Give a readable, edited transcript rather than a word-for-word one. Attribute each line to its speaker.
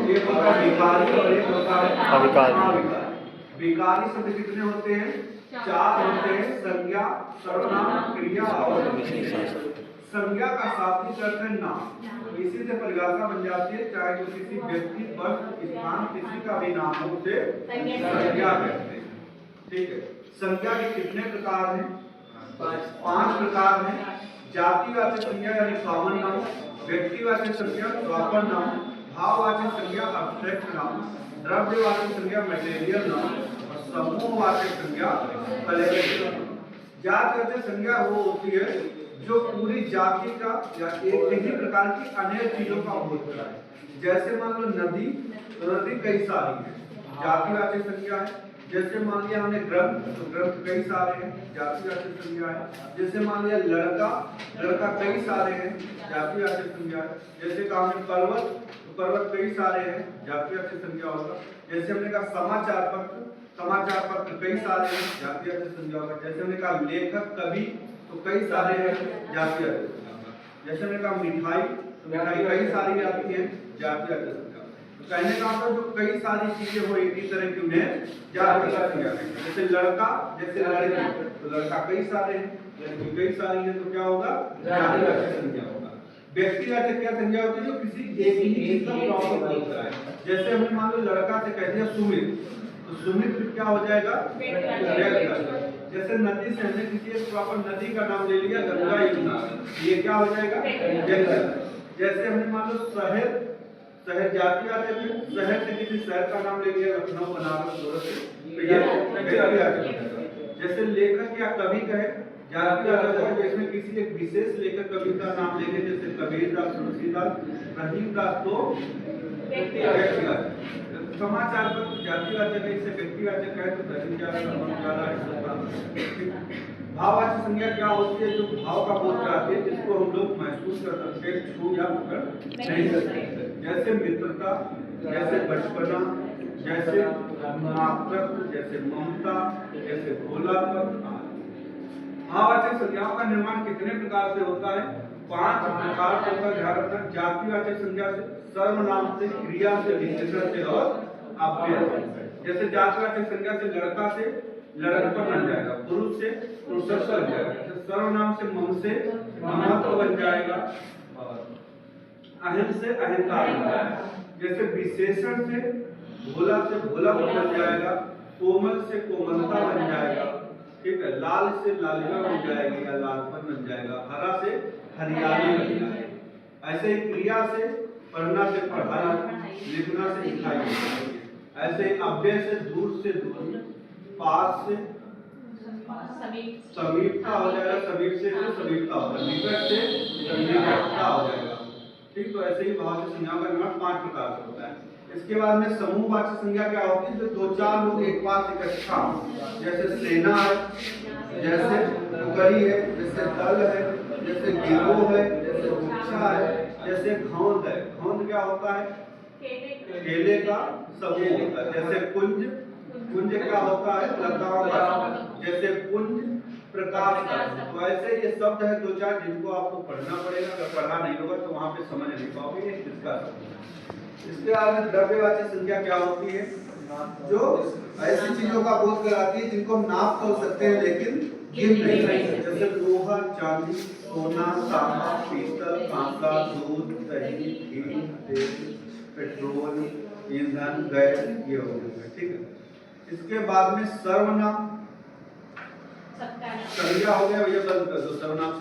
Speaker 1: एक होता है विकारी और एक होता है
Speaker 2: अविकारी।
Speaker 1: विकारी शब्द कितने होते हैं? 4 होते हैं, संज्ञा, सर्वनाम, क्रिया और विशेषण। संज्ञा का शाब्दिक अर्थ है नाम, इसी से परिभाषा बन जाती है, चाहे वो किसी व्यक्ति, वस्तु, स्थान, किसी का भी नाम हो उसे संज्ञा कहते हैं। ठीक है। संज्ञा के कितने प्रकार हैं? 5 प्रकार हैं। जातिवाचक संज्ञा यानी कॉमन नाउन, व्यक्तिवाचक संज्ञा प्रॉपर नाउन, भाववाचक संज्ञा अब्स्ट्रैक्ट नाउन, द्रव्यवाचक संज्ञा मटेरियल नाउन और समूहवाचक संज्ञा कलेक्टिव नाउन। जातिवाचक संज्ञा वो होती है जो पूरी जाति का या एक ही प्रकार की अनेक चीजों का बोध कराए। जैसे मान लो नदी, तो नदी कई सारी है, जातिवाचक संज्ञा है। जैसे मान लिया हमने ग्रंथ, तो ग्रंथ कई सारे हैं, जातिवाचक संज्ञा है। जैसे मान लिया लड़का, लड़का कई सारे हैं, जातिवाचक संज्ञा है। जैसे कहा हमने पर्वत, तो पर्वत कई सारे हैं, जातिवाचक संज्ञा होगा। जैसे हमने कहा समाचार पत्र, समाचार पत्र कई सारे हैं, जातिवाचक संज्ञा होगा। जैसे हमने कहा लेखक, कवि, तो कई सारे हैं, जातिवाचक संज्ञा होगा। जैसे हमने कहा मिठाई, तो मिठाई कई सारी आती है, जातिवाचक संज्ञा। कहने का मतलब जो कई सारी चीजें हो एक ही तरह की उन्हें जातिवाचक संज्ञा कहते हैं। जैसे लड़का, जैसे लड़की, तो लड़का कई सारे हैं, लड़की कई सारी है, तो क्या होगा? जातिवाचक संज्ञा होगा। व्यक्तिवाचक क्या संज्ञा होती है? जो किसी एक ही चीज का प्रॉपर होता है। जैसे हमने मान लो लड़का से कह दिया सुमित, तो सुमित क्या हो जाएगा? व्यक्तिवाचक। जैसे नदी से हमने किसी एक प्रॉपर नदी का नाम ले लिया, गंगा, यमुना, ये क्या हो जाएगा? व्यक्तिवाचक। जैसे हमने मान लो शहर, शहर जातिवाचक है, शहर से किसी शहर का नाम ले लिया, लखनऊ, बनारस, सूरत, तो ये व्यक्तिवाचक। जैसे लेखक या कवि कहे, जातिवाचक है, इसमें किसी एक विशेष लेखक कवि का नाम लेंगे, जैसे कबीरदास, तुलसीदास, रहीमदास, तो व्यक्तिवाचक। समाचार पत्र जातिवाचक है, इसे व्यक्तिवाचक है, तो भाववाचक संज्ञा क्या होती है? जो भाव का बोध कराती है, जिसको हम लोग महसूस कर सकते हैं, छू या पकड़ नहीं सकते। जैसे मित्रता, जैसे बचपना, जैसे मातृत्व, जैसे ममता, जैसे भोलापन। भाववाचक संज्ञाओं का निर्माण कितने प्रकार से होता है? 5 प्रकार से होता है, ध्यान रखना। जातिवाचक संज्ञा से, सर्वनाम से, क्रिया से, विशेषण से और अव्यय से। जैसे जातिवाचक संज्ञा से लड़का से लड़कपन बन जाएगा, पुरुष से पुरुषत्व बन जाएगा। जैसे सर्वनाम से मम से ममत्व बन जाएगा, अहम से अहंकार बन जाएगा। जैसे विशेषण से भोला से भोलापन बन जाएगा, कोमल से कोमलता बन जाएगा, ठीक है, लाल से लालिमा बन जाएगी या लालपन बन जाएगा, हरा से हरियाली बन जाएगी। ऐसे ही क्रिया से पढ़ना से पढ़ाई, लिखना से लिखाई। ऐसे अव्यय से दूर से दूरी, पास से समीपता हो जाएगा, समीप से समीपता हो जाएगा, निकट से निकटता हो जाएगा। ठीक, तो ऐसे ही भाववाचक संज्ञाओं का निर्माण 5 प्रकार से होता है। इसके बाद में समूहवाचक संज्ञा क्या होती है? जो 2-4 लोग एक पास इकट्ठा हो, जैसे सेना है, जैसे टुकड़ी है, जैसे दल है, जैसे गिरोह है, जैसे गुच्छा है, जैसे घौंद है। घौंद क्या होता है? केले का समूह होता है। जैसे कुंज, कुंज क्या होता है? लताओं का। जैसे पुंज, प्रकाश का। तो ऐसे ये शब्द है 2-4 जिनको आपको पढ़ना पड़ेगा, अगर पढ़ा नहीं होगा तो वहां पे समझ नहीं पाओगे ये किसका शब्द है। इसके बाद द्रव्यवाचक संज्ञा क्या होती है? जो ऐसी चीजों का बोध कराती है जिनको हम नाप तो सकते हैं लेकिन गिन नहीं सकते। जैसे लोहा, चांदी, सोना, तांबा, पीतल, कांसा, दूध, दही, घी, तेल, पेट्रोल, ईंधन, गैस, ये हो गए। ठीक है। इसके बाद में सर्वनाम संज्ञा हो गया, भैया बंद कर दो। सर्वनाम